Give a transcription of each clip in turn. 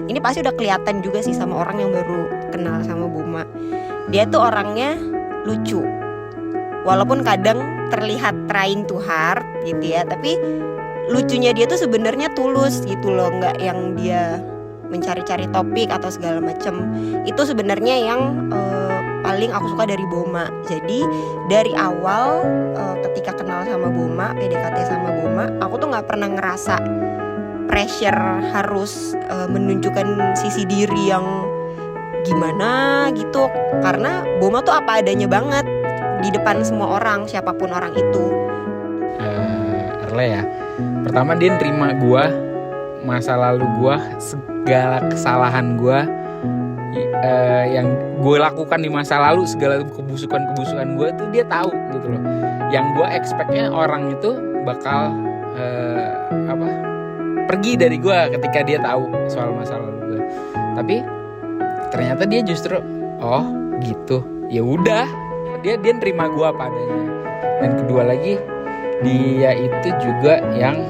Ini pasti udah kelihatan juga sih sama orang yang baru kenal sama Boma. Dia tuh orangnya lucu, walaupun kadang terlihat trying to hard gitu ya, tapi lucunya dia tuh sebenarnya tulus gitu loh, nggak yang dia mencari-cari topik atau segala macem. Itu sebenarnya yang paling aku suka dari Boma. Jadi dari awal ketika kenal sama Boma, PDKT sama Boma, aku tuh nggak pernah ngerasa pressure harus menunjukkan sisi diri yang gimana gitu, karena Boma tuh apa adanya banget di depan semua orang, siapapun orang itu. Erle ya, pertama dia nerima gue, masa lalu gue, segala kesalahan gue yang gue lakukan di masa lalu, segala kebusukan gue tuh dia tahu gitu loh. Yang gue expectnya orang itu bakal pergi dari gue ketika dia tahu soal masa lalu gue. Tapi ternyata dia justru oh gitu, ya udah, dia nerima gue apa adanya. Dan kedua lagi, dia itu juga yang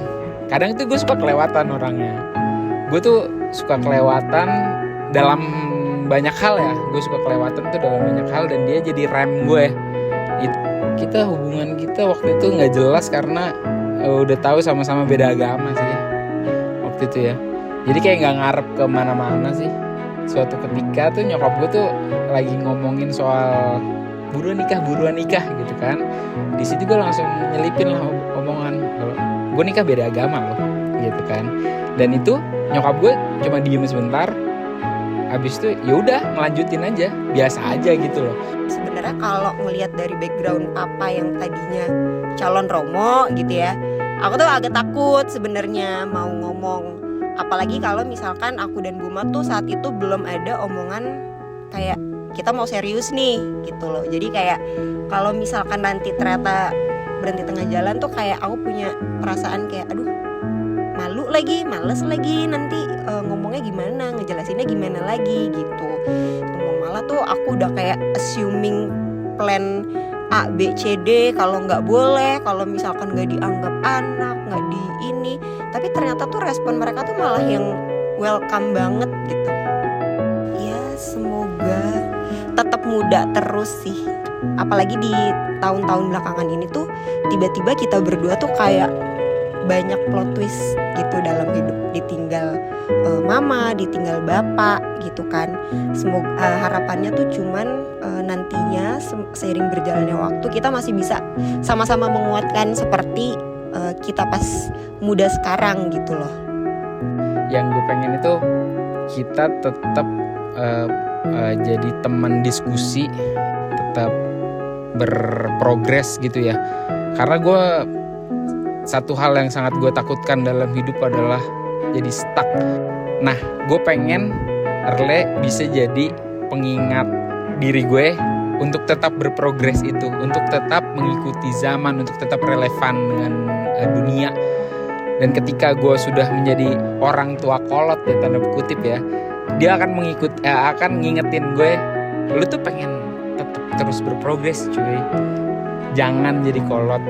kadang itu gue suka kelewatan orangnya. Gue tuh suka kelewatan dalam banyak hal ya. Gue suka kelewatan tuh dalam banyak hal, dan dia jadi rem gue. Hubungan kita waktu itu nggak jelas karena udah tahu sama-sama beda agama sih waktu itu ya. Jadi kayak nggak ngarep kemana-mana sih. Suatu ketika tuh nyokap gue tuh lagi ngomongin soal buruan nikah gitu kan. Di situ gue langsung nyelipin lah omongan kalau gue nikah beda agama loh gitu kan. Dan itu nyokap gue cuma diem sebentar, habis itu ya udah ngelanjutin aja, biasa aja gitu loh. Sebenarnya kalau ngelihat dari background papa yang tadinya calon romo gitu ya, aku tuh agak takut sebenarnya mau ngomong. Apalagi kalau misalkan aku dan Buma tuh saat itu belum ada omongan kayak kita mau serius nih gitu loh. Jadi kayak kalau misalkan nanti ternyata berhenti tengah jalan tuh kayak aku punya perasaan kayak aduh malu lagi, males lagi nanti ngomongnya gimana, ngejelasinnya gimana lagi gitu. Malah tuh aku udah kayak assuming plan A, B, C, D. Kalau nggak boleh, kalau misalkan nggak dianggap anak, nggak di ini. Tapi ternyata tuh respon mereka tuh malah yang welcome banget gitu. Ya semoga tetap muda terus sih. Apalagi di tahun-tahun belakangan ini tuh tiba-tiba kita berdua tuh kayak banyak plot twist gitu dalam hidup. Ditinggal mama, ditinggal bapak gitu kan. Semoga harapannya tuh cuman nantinya seiring berjalannya waktu kita masih bisa sama-sama menguatkan seperti kita pas muda sekarang gitu loh. Yang gue pengen itu kita tetap jadi teman diskusi, tetap berprogres gitu ya. Karena gue satu hal yang sangat gue takutkan dalam hidup adalah jadi stuck. Nah, gue pengen Erle bisa jadi pengingat diri gue untuk tetap berprogres itu, untuk tetap mengikuti zaman, untuk tetap relevan dengan dunia. Dan ketika gue sudah menjadi orang tua kolot ya tanda kutip ya, dia akan akan ngingetin gue, lu tuh pengen tetap terus berprogres cuy, jangan jadi kolot.